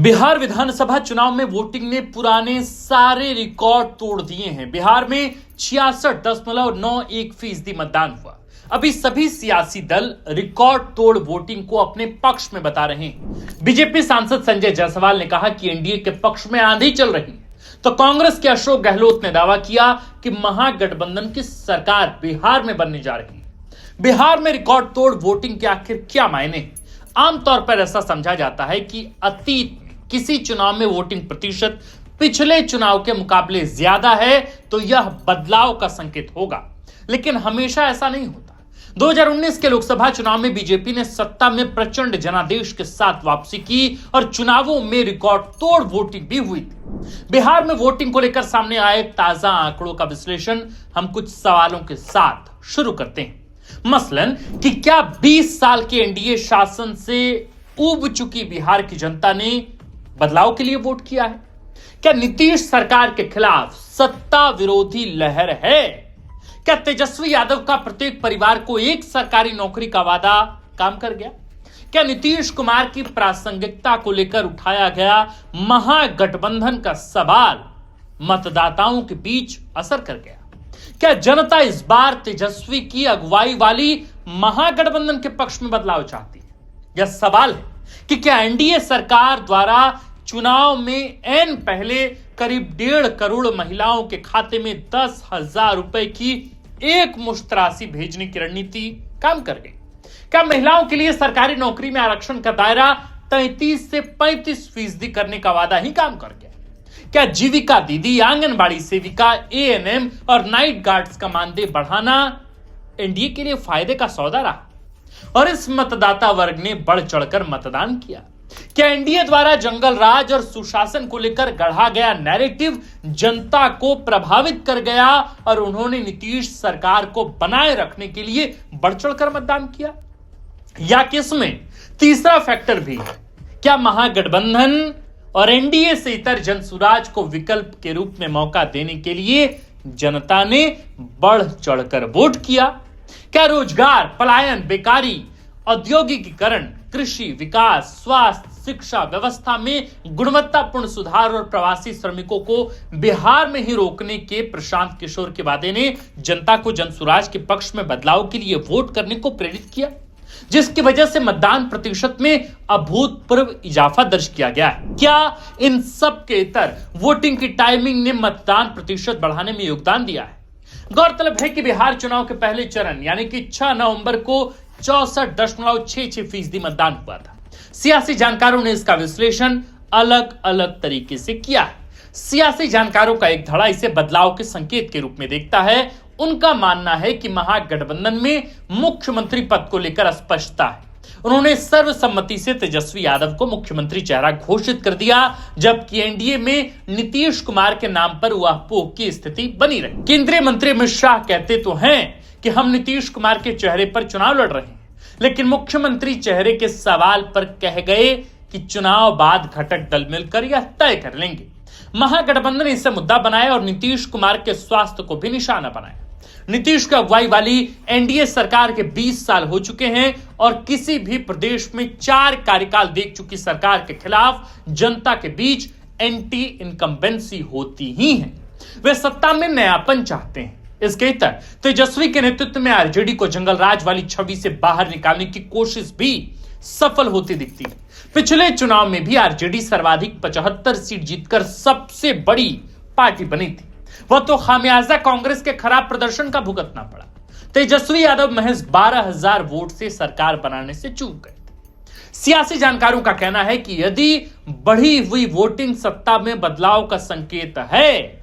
बिहार विधानसभा चुनाव में वोटिंग ने पुराने सारे रिकॉर्ड तोड़ दिए हैं। बिहार में 66.91% मतदान हुआ। अभी सभी सियासी दल रिकॉर्ड तोड़ वोटिंग को अपने पक्ष में बता रहे हैं। बीजेपी सांसद संजय जायसवाल ने कहा कि एनडीए के पक्ष में आंधी चल रही है, तो कांग्रेस के अशोक गहलोत ने दावा किया कि महागठबंधन की सरकार बिहार में बनने जा रही है। बिहार में रिकॉर्ड तोड़ वोटिंग के आखिर क्या मायने हैं? आमतौर पर ऐसा समझा जाता है कि अतीत में किसी चुनाव में वोटिंग प्रतिशत पिछले चुनाव के मुकाबले ज्यादा है तो यह बदलाव का संकेत होगा, लेकिन हमेशा ऐसा नहीं होता। 2019 के लोकसभा चुनाव में बीजेपी ने सत्ता में प्रचंड जनादेश के साथ वापसी की और चुनावों में रिकॉर्ड तोड़ वोटिंग भी हुई थी। बिहार में वोटिंग को लेकर सामने आए ताजा आंकड़ों का विश्लेषण हम कुछ सवालों के साथ शुरू करते हैं। मसलन कि क्या 20 साल के एनडीए शासन से ऊब चुकी बिहार की जनता ने बदलाव के लिए वोट किया है? क्या नीतीश सरकार के खिलाफ सत्ता विरोधी लहर है? क्या तेजस्वी यादव का प्रत्येक परिवार को एक सरकारी नौकरी का वादा काम कर गया? क्या नीतीश कुमार की प्रासंगिकता को लेकर उठाया गया महागठबंधन का सवाल मतदाताओं के बीच असर कर गया? क्या जनता इस बार तेजस्वी की अगुवाई वाली महागठबंधन के पक्ष में बदलाव चाहती है? यह सवाल है कि क्या एनडीए सरकार द्वारा चुनाव में एन पहले करीब 1.5 करोड़ महिलाओं के खाते में 10,000 रुपए की एक मुश्त राशि भेजने की रणनीति काम कर गई? क्या महिलाओं के लिए सरकारी नौकरी में आरक्षण का दायरा 33 से 35% करने का वादा ही काम कर गया? क्या जीविका दीदी, आंगनबाड़ी सेविका, एएनएम और नाइट गार्ड्स का मानदेय बढ़ाना एनडीए के लिए फायदे का सौदा रहा और इस मतदाता वर्ग ने बढ़ चढ़कर मतदान किया? क्या एनडीए द्वारा जंगल राज और सुशासन को लेकर गढ़ा गया नैरेटिव जनता को प्रभावित कर गया और उन्होंने नीतीश सरकार को बनाए रखने के लिए बढ़ चढ़कर मतदान किया? या किसमें तीसरा फैक्टर भी है? क्या महागठबंधन और एनडीए से इतर जनसुराज को विकल्प के रूप में मौका देने के लिए जनता ने बढ़ चढ़कर वोट किया? क्या रोजगार, पलायन, बेकारी, औद्योगिकीकरण, कृषि विकास, स्वास्थ्य, शिक्षा व्यवस्था में गुणवत्तापूर्ण सुधार और प्रवासी श्रमिकों को बिहार में ही रोकने के प्रशांत किशोर के वादे ने जनता को जनसुराज के पक्ष में बदलाव के लिए वोट करने को प्रेरित किया, जिसकी वजह से मतदान प्रतिशत में अभूतपूर्व इजाफा दर्ज किया गया है? क्या इन सब के इतर वोटिंग की टाइमिंग ने मतदान प्रतिशत बढ़ाने में योगदान दिया है? गौरतलब है कि बिहार चुनाव के पहले चरण यानी कि 6 नवंबर को 64.66% मतदान हुआ था। सियासी जानकारों ने इसका विश्लेषण अलग अलग तरीके से किया है। सियासी जानकारों का एक धड़ा इसे बदलाव के संकेत के रूप में देखता है। उनका मानना है कि महागठबंधन में मुख्यमंत्री पद को लेकर अस्पष्टता है। उन्होंने सर्वसम्मति से तेजस्वी यादव को मुख्यमंत्री चेहरा घोषित कर दिया, जबकि एनडीए में नीतीश कुमार के नाम पर उहापोह की स्थिति बनी रही। केंद्रीय मंत्री अमित शाह कहते तो हैं कि हम नीतीश कुमार के चेहरे पर चुनाव लड़ रहे हैं, लेकिन मुख्यमंत्री चेहरे के सवाल पर कह गए कि चुनाव बाद घटक दल मिलकर यह तय कर लेंगे। महागठबंधन ने इसे मुद्दा बनाया और नीतीश कुमार के स्वास्थ्य को भी निशाना बनाया। नीतीश की अगुवाई वाली एनडीए सरकार के 20 साल हो चुके हैं और किसी भी प्रदेश में 4 कार्यकाल देख चुकी सरकार के खिलाफ जनता के बीच एंटी इनकम्बेंसी होती ही है। वे सत्ता में नयापन चाहते हैं। इसके इतर तेजस्वी के नेतृत्व में आरजेडी को जंगल राज वाली छवि से बाहर निकालने की कोशिश भी सफल होती दिखती है। पिछले चुनाव में भी आरजेडी सर्वाधिक 75 सीट जीतकर सबसे बड़ी पार्टी बनी थी। वह तो खामियाजा कांग्रेस के खराब प्रदर्शन का भुगतना पड़ा। तेजस्वी यादव महज 12,000 वोट से सरकार बनाने से चूक गए थे। सियासी जानकारों का कहना है कि यदि बढ़ी हुई वोटिंग सत्ता में बदलाव का संकेत है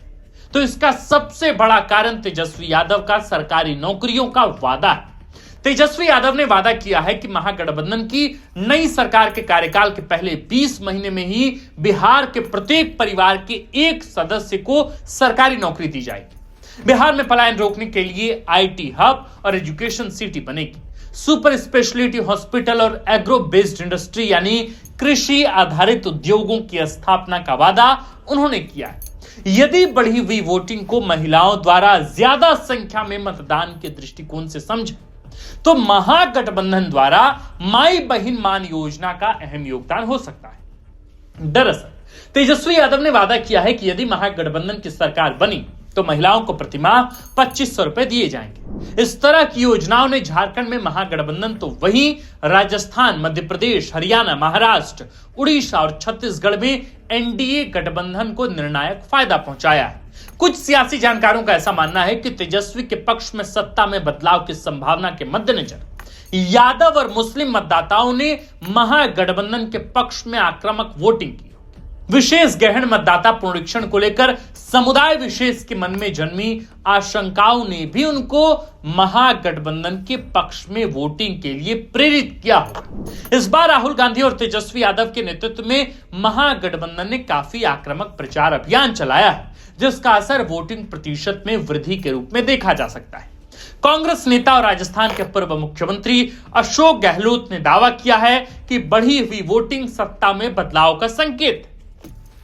तो इसका सबसे बड़ा कारण तेजस्वी यादव का सरकारी नौकरियों का वादा है। तेजस्वी यादव ने वादा किया है कि महागठबंधन की नई सरकार के कार्यकाल के पहले 20 महीने में ही बिहार के प्रत्येक परिवार के एक सदस्य को सरकारी नौकरी दी जाएगी। बिहार में पलायन रोकने के लिए आईटी हब और एजुकेशन सिटी बनेगी। सुपर स्पेशलिटी हॉस्पिटल और एग्रो बेस्ड इंडस्ट्री यानी कृषि आधारित उद्योगों की स्थापना का वादा उन्होंने किया है। यदि बढ़ी हुई वोटिंग को महिलाओं द्वारा ज्यादा संख्या में मतदान के दृष्टिकोण से समझे तो महागठबंधन द्वारा माई बहिन मान योजना का अहम योगदान हो सकता है। दरअसल तेजस्वी यादव ने वादा किया है कि यदि महागठबंधन की सरकार बनी तो महिलाओं को प्रतिमाह 2500 रुपए दिए जाएंगे। इस तरह की योजनाओं ने झारखंड में महागठबंधन तो वहीं राजस्थान, मध्य प्रदेश, हरियाणा, महाराष्ट्र, उड़ीसा और छत्तीसगढ़ में एनडीए गठबंधन को निर्णायक फायदा पहुंचाया है। कुछ सियासी जानकारों का ऐसा मानना है कि तेजस्वी के पक्ष में सत्ता में बदलाव की संभावना के मद्देनजर यादव और मुस्लिम मतदाताओं ने महागठबंधन के पक्ष में आक्रामक वोटिंग की। विशेष गहन मतदाता पुनरीक्षण को लेकर समुदाय विशेष के मन में जन्मी आशंकाओं ने भी उनको महागठबंधन के पक्ष में वोटिंग के लिए प्रेरित किया होगा। इस बार राहुल गांधी और तेजस्वी यादव के नेतृत्व में महागठबंधन ने काफी आक्रामक प्रचार अभियान चलाया है, जिसका असर वोटिंग प्रतिशत में वृद्धि के रूप में देखा जा सकता है। कांग्रेस नेता और राजस्थान के पूर्व मुख्यमंत्री अशोक गहलोत ने दावा किया है कि बढ़ी हुई वोटिंग सत्ता में बदलाव का संकेत है।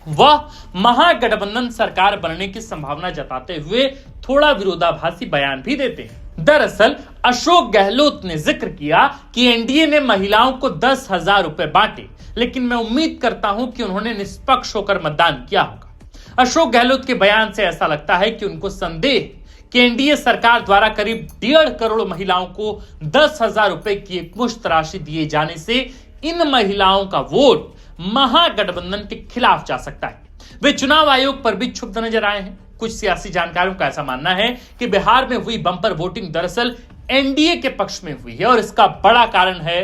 वह महागठबंधन सरकार बनने की संभावना जताते हुए थोड़ा विरोधाभासी बयान भी देते हैं। दरअसल अशोक गहलोत ने जिक्र किया कि एनडीए ने महिलाओं को 10,000 रुपए बांटे, लेकिन मैं उम्मीद करता हूं कि उन्होंने निष्पक्ष होकर मतदान किया होगा। अशोक गहलोत के बयान से ऐसा लगता है कि उनको संदेह कि एनडीए सरकार द्वारा करीब 1.5 करोड़ महिलाओं को 10,000 रुपए की एकमुश्त राशि दिए जाने से इन महिलाओं का वोट महागठबंधन के खिलाफ जा सकता है। वे चुनाव आयोग पर भी क्षुब्ध नजर आए हैं। कुछ सियासी जानकारों का ऐसा मानना है कि बिहार में हुई बंपर वोटिंग दरअसल एनडीए के पक्ष में हुई है और इसका बड़ा कारण है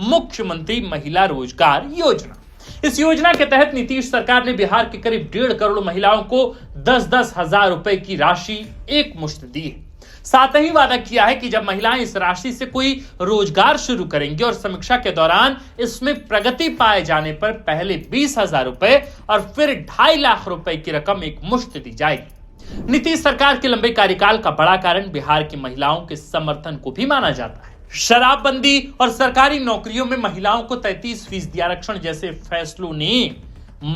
मुख्यमंत्री महिला रोजगार योजना। इस योजना के तहत नीतीश सरकार ने बिहार के करीब 1.5 करोड़ महिलाओं को 10-10 हजार रुपए की राशि एक मुश्त दी है। साथ ही वादा किया है कि जब महिलाएं इस राशि से कोई रोजगार शुरू करेंगी और समीक्षा के दौरान इसमें प्रगति पाए जाने पर पहले 20,000 रुपए और फिर 2.5 लाख रुपए की रकम एक मुश्त दी जाएगी। नीतीश सरकार के लंबे कार्यकाल का बड़ा कारण बिहार की महिलाओं के समर्थन को भी माना जाता है। शराबबंदी और सरकारी नौकरियों में महिलाओं को 33% आरक्षण जैसे फैसलों ने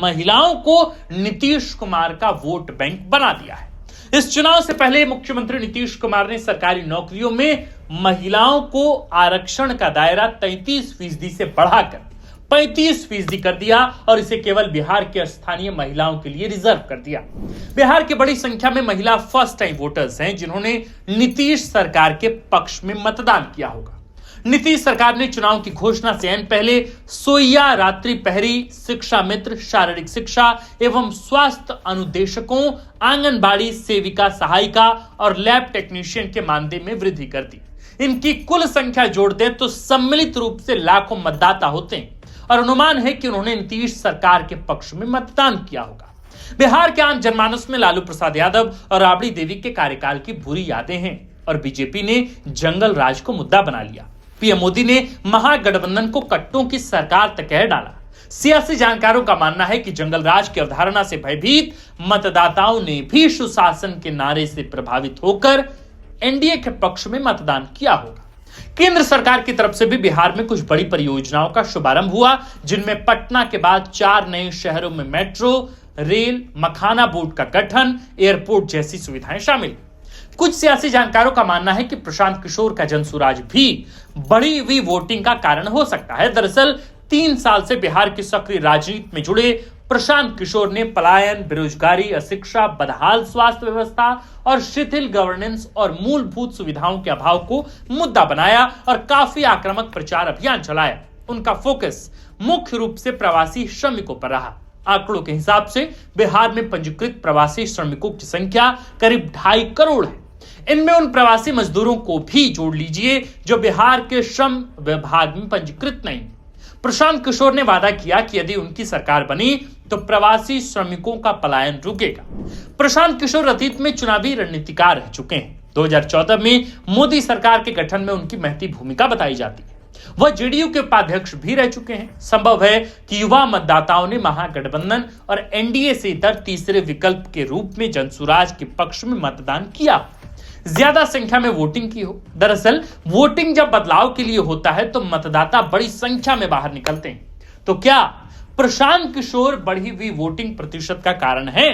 महिलाओं को नीतीश कुमार का वोट बैंक बना दिया है। इस चुनाव से पहले मुख्यमंत्री नीतीश कुमार ने सरकारी नौकरियों में महिलाओं को आरक्षण का दायरा 33% से बढ़ाकर 35% कर दिया और इसे केवल बिहार के स्थानीय महिलाओं के लिए रिजर्व कर दिया। बिहार की बड़ी संख्या में महिला फर्स्ट टाइम वोटर्स हैं, जिन्होंने नीतीश सरकार के पक्ष में मतदान किया होगा। नीतीश सरकार ने चुनाव की घोषणा से ऐन पहले सोइया, रात्रि पहरी, शिक्षा मित्र, शारीरिक शिक्षा एवं स्वास्थ्य अनुदेशकों, आंगनबाड़ी सेविका सहायिका और लैब टेक्नीशियन के मानदेय में वृद्धि कर दी। इनकी कुल संख्या जोड़ दें तो सम्मिलित रूप से लाखों मतदाता होते हैं और अनुमान है कि उन्होंने नीतीश सरकार के पक्ष में मतदान किया होगा। बिहार के आम जनमानस में लालू प्रसाद यादव और राबड़ी देवी के कार्यकाल की बुरी यादें हैं और बीजेपी ने जंगल राज को मुद्दा बना लिया। पीएम मोदी ने महागठबंधन को कट्टों की सरकार तक कह डाला। सियासी जानकारों का मानना है कि जंगल राज की अवधारणा से भयभीत मतदाताओं ने भी सुशासन के नारे से प्रभावित होकर एनडीए के पक्ष में मतदान किया होगा। केंद्र सरकार की तरफ से भी बिहार में कुछ बड़ी परियोजनाओं का शुभारंभ हुआ, जिनमें पटना के बाद 4 नए शहरों में मेट्रो, रेल, मखाना बोर्ड का गठन, एयरपोर्ट जैसी सुविधाएं शामिल। कुछ सियासी जानकारों का मानना है कि प्रशांत किशोर का जनसुराज भी बढ़ी हुई वोटिंग का कारण हो सकता है। दरअसल 3 साल से बिहार की सक्रिय राजनीति में जुड़े प्रशांत किशोर ने पलायन, बेरोजगारी, अशिक्षा, बदहाल स्वास्थ्य व्यवस्था और शिथिल गवर्नेंस और मूलभूत सुविधाओं के अभाव को मुद्दा बनाया और काफी आक्रामक प्रचार अभियान चलाया। उनका फोकस मुख्य रूप से प्रवासी श्रमिकों पर रहा। आंकड़ों के हिसाब से बिहार में पंजीकृत प्रवासी श्रमिकों की संख्या करीब 2.5 करोड़ है। इनमें उन प्रवासी मजदूरों को भी जोड़ लीजिए जो बिहार के श्रम विभाग में पंजीकृत नहीं। प्रशांत किशोर ने वादा किया कि यदि उनकी सरकार बनी तो प्रवासी श्रमिकों का पलायन रुकेगा। प्रशांत किशोर अतीत में चुनावी रणनीतिकार रह चुके हैं। 2014 में मोदी सरकार के गठन में उनकी महती भूमिका बताई जाती है। वह जेडीयू के उपाध्यक्ष भी रह चुके हैं। संभव है कि युवा मतदाताओं ने महागठबंधन और एनडीए से इतर तीसरे विकल्प के रूप में जनसुराज के पक्ष में मतदान किया, ज्यादा संख्या में वोटिंग की हो। दरअसल वोटिंग जब बदलाव के लिए होता है तो मतदाता बड़ी संख्या में बाहर निकलते हैं। तो क्या प्रशांत किशोर बढ़ी हुई वोटिंग प्रतिशत का कारण है?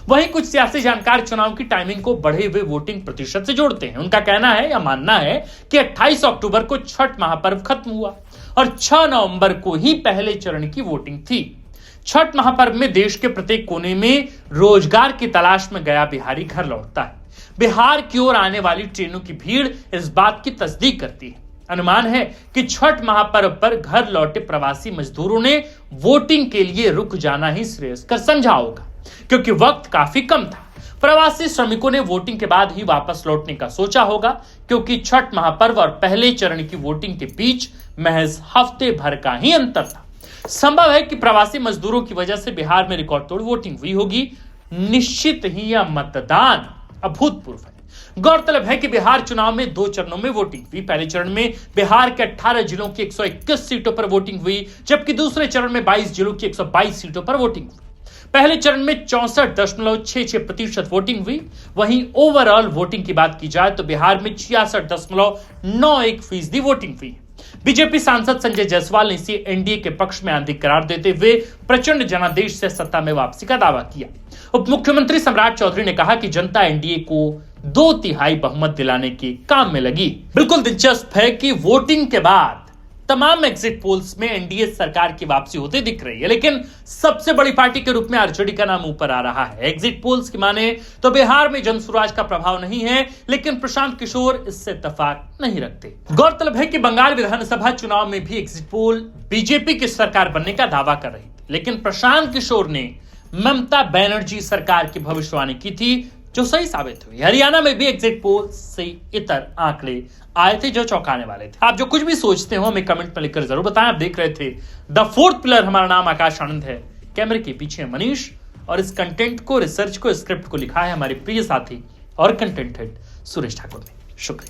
वहीं कुछ सियासी जानकार चुनाव की टाइमिंग को बढ़े हुए वोटिंग प्रतिशत से जोड़ते हैं। उनका कहना है या मानना है कि 28 अक्टूबर को छठ महापर्व खत्म हुआ और 6 नवंबर को ही पहले चरण की वोटिंग थी। छठ महापर्व में देश के प्रत्येक कोने में रोजगार की तलाश में गया बिहारी घर लौटता है। बिहार की ओर आने वाली ट्रेनों की भीड़ इस बात की तस्दीक करती है। अनुमान है कि छठ महापर्व पर घर लौटे प्रवासी मजदूरों ने वोटिंग के लिए रुक जाना ही श्रेयस्कर समझा होगा, क्योंकि वक्त काफी कम था। प्रवासी श्रमिकों ने वोटिंग के बाद ही वापस लौटने का सोचा होगा, क्योंकि छठ महापर्व और पहले चरण की वोटिंग के बीच महज हफ्ते भर का ही अंतर था। संभव है कि प्रवासी मजदूरों की वजह से बिहार में रिकॉर्ड तोड़ वोटिंग हुई होगी। निश्चित ही यह मतदान अभूतपूर्व है। गौरतलब है कि बिहार चुनाव में 2 चरणों में वोटिंग हुई। पहले चरण में बिहार के 18 जिलों की 121 सीटों पर वोटिंग हुई, जबकि दूसरे चरण में 22 जिलों की 122 सीटों पर वोटिंग हुई। पहले चरण में 64.66% वोटिंग हुई। वहीं ओवरऑल वोटिंग की बात की जाए तो बिहार में 66.91% वोटिंग हुई। बीजेपी सांसद संजय जायसवाल ने इसे एनडीए के पक्ष में आंधिक करार देते हुए प्रचंड जनादेश से सत्ता में वापसी का दावा किया। उप मुख्यमंत्री सम्राट चौधरी ने कहा कि जनता एनडीए को 2/3 बहुमत दिलाने के काम में लगी। बिल्कुल दिलचस्प है कि वोटिंग के बाद तमाम एग्जिट पोल्स में एनडीए सरकार की वापसी होती दिख रही है, लेकिन सबसे बड़ी पार्टी के रूप में आरजेडी का नाम ऊपर आ रहा है। एग्जिट पोल्स की माने तो बिहार में जनसुराज का प्रभाव नहीं है, लेकिन प्रशांत किशोर इससे इत्तेफाक नहीं रखते। गौरतलब है कि बंगाल विधानसभा चुनाव में भी एग्जिट पोल बीजेपी की सरकार बनने का दावा कर रही थी, लेकिन प्रशांत किशोर ने ममता बनर्जी सरकार की भविष्यवाणी की थी, जो सही साबित हुई। हरियाणा में भी एग्जिट पोल से इतर आंकड़े आए थे जो चौंकाने वाले थे। आप जो कुछ भी सोचते हो हमें कमेंट में लिखकर जरूर बताएं। आप देख रहे थे द फोर्थ पिलर। हमारा नाम आकाश आनंद है, कैमरे के पीछे मनीष, और इस कंटेंट को, रिसर्च को, स्क्रिप्ट को लिखा है हमारे प्रिय साथी और कंटेंट हेड सुरेश ठाकुर ने। शुक्रिया।